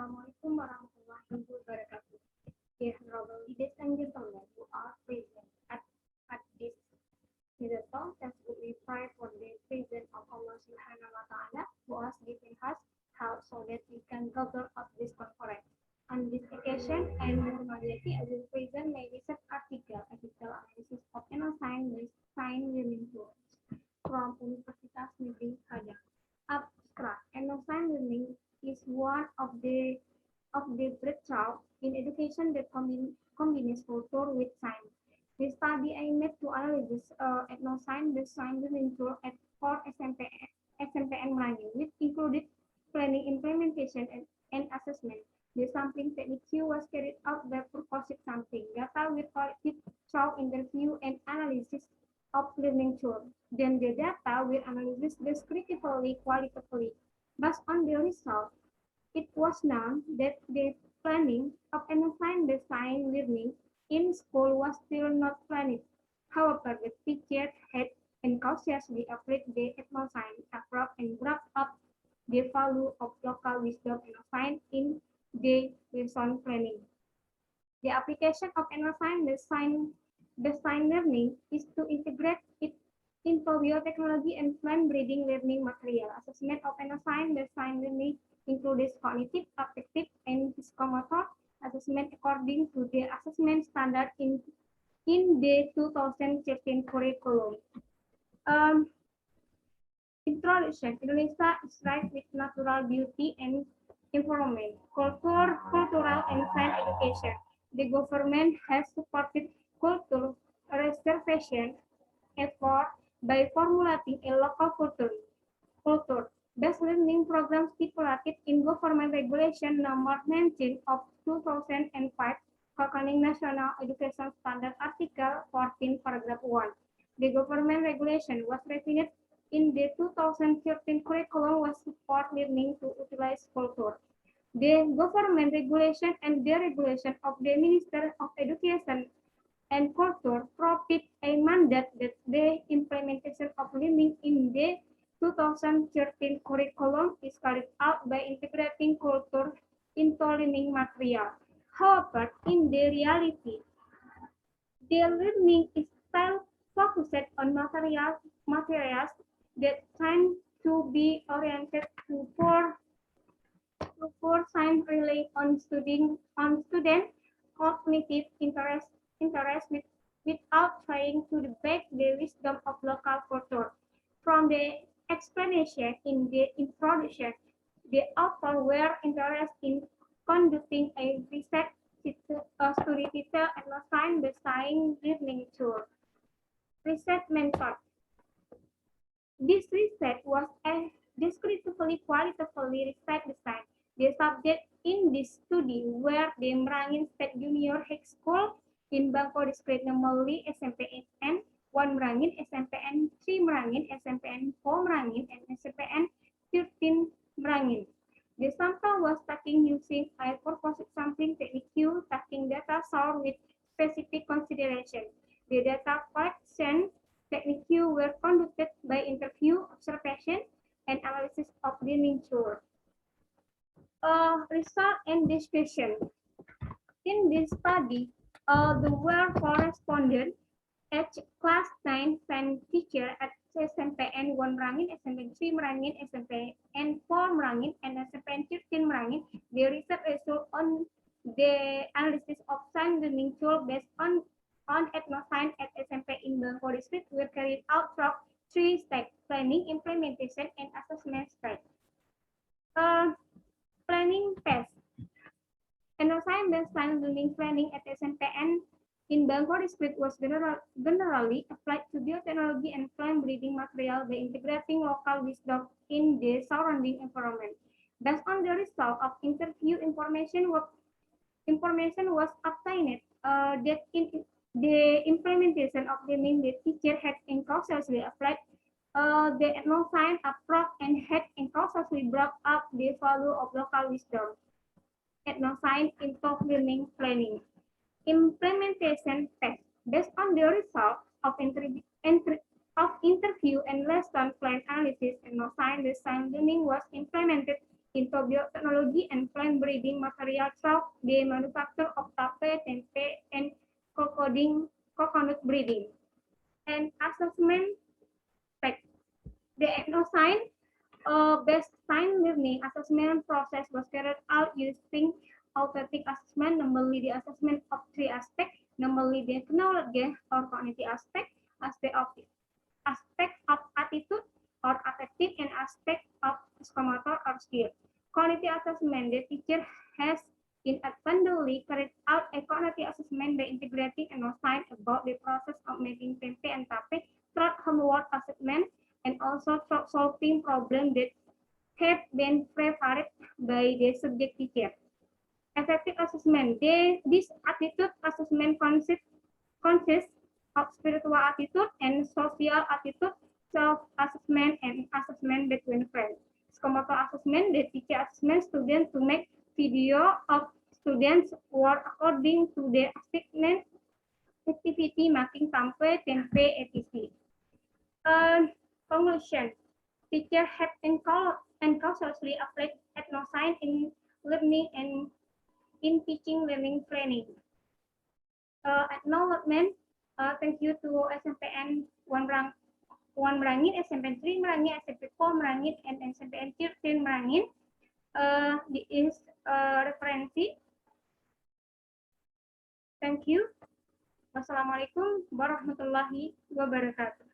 Assalamualaikum warahmatullahi wabarakatuh. Dear honorable ladies and gentlemen who are present at this marathon, thanks to we pray for the presence of Allah Subhanahu wa Taala who has given us health so that we can gather at this conference. On this occasion, I am Nurmaliati. I will present my research article analysis of ETHNOSCIENCE with sign learning tools from Universitas Negeri Padang. Abstract. ETHNOSCIENCE learning is one of the breakthrough in education that combines culture with science. The study aimed to analyze ethnoscience science learning tool at for SMPN Merangin, which included planning, implementation, and assessment. The sampling technique was carried out by proposed sampling data with collected through interview and analysis of learning tool. Then the data were analyzed descriptively, qualitatively. Based on the result, it was known that the planning of ETHNOSCIENCE design learning in school was still not planned. However, the teachers had enthusiastically applied the ETHNOSCIENCE approach and brought up the value of local wisdom ETHNOSCIENCE in the lesson planning. The application of ETHNOSCIENCE design learning is to integrate it into biotechnology and plant-breeding learning material. Assessment of ETHNOSCIENCE design learning includes cognitive, affective, and psychomotor assessment according to the assessment standard in the 2013 curriculum. Introduction. Indonesia is rich with natural beauty and environment, cultural and science education. The government has supported cultural preservation effort by formulating a local culture-based learning program stipulated in Government Regulation Number 19 of 2005, concerning National Education Standard Article 14, Paragraph 1. The government regulation was refined in the 2013 curriculum was support learning to utilize culture. The government regulation and the regulation of the Minister of Education and Culture provide a mandate that the implementation of learning in the 2013 curriculum is carried out by integrating culture into learning material. However, in the reality, the learning is still focused on materials that tend to be oriented to poor science rely on student cognitive interest without trying to debate the wisdom of local culture. From the explanation in the introduction, the author were interested in conducting a research study titled ETHNOSCIENCE design learning tool. Research method. This research was a descriptively qualitatively research design. The subject in this study were the Merangin State Junior High School in Bangko District, namely SMPN 1 Merangin, SMPN 3 Merangin, SMPN 4 Merangin, and SMPN 13 Merangin. The sample was taken using a proposed sampling technique, taking data source with specific consideration. The data collection technique were conducted by interview, observation, and analysis of learning tool. Result and discussion. In this study, the were correspondent at class 9 science teacher at SMPN 1 Merangin, SMPN 3 Merangin, SMPN 4 Merangin, and SMPN 13 Merangin. The research result on the analysis of science learning tool based on ETHNOSCIENCE at SMP in Bangko District were carried out through 3 steps: planning, implementation, and assessment stage. Planning phase. ETHNOSCIENCE science learning planning at SMPN in Bangko District was generally applied to biotechnology and plant breeding material by integrating local wisdom in the surrounding environment. Based on the result of interview, information was obtained that in the implementation of learning, the teacher had incautiously applied the ETHNOSCIENCE approach and had incautiously brought up the value of local wisdom ETHNOSCIENCE into learning planning. Implementation test. Based on the result of interview and lesson plan analysis, ETHNOSCIENCE design learning was implemented in biotechnology and plant breeding material through the manufacture of tape, tempe, and coconut breeding. And assessment fact. The ETHNOSCIENCE based science learning assessment process was carried out using authentic assessment, namely the assessment of three aspects, namely the knowledge or cognitive aspect, aspect of attitude or affective, and aspect of psychomotor or skill. Cognitive assessment, the teacher has inadvertently carried out a cognitive assessment by integrating ETHNOSCIENCE about the process of making tempe and tape through homework assessment and also through solving problems that have been prepared by the subject teacher. Effective assessment. This attitude assessment consists of spiritual attitude and social attitude, self-assessment, and assessment between friends. Psychomotor assessment, the teacher assessment students to make video of students' work according to their assignment activity, making tempe, etc. Conclusion. Teacher have unconsciously applied ETHNOSCIENCE in learning and in teaching learning planning. Acknowledgement. Thank you to SMPN 1 Merangin, SMPN 3 Merangin, SMP 4 Merangin, and SMPN 13 Merangin. This is referensi. Thank you. Wassalamualaikum warahmatullahi wabarakatuh.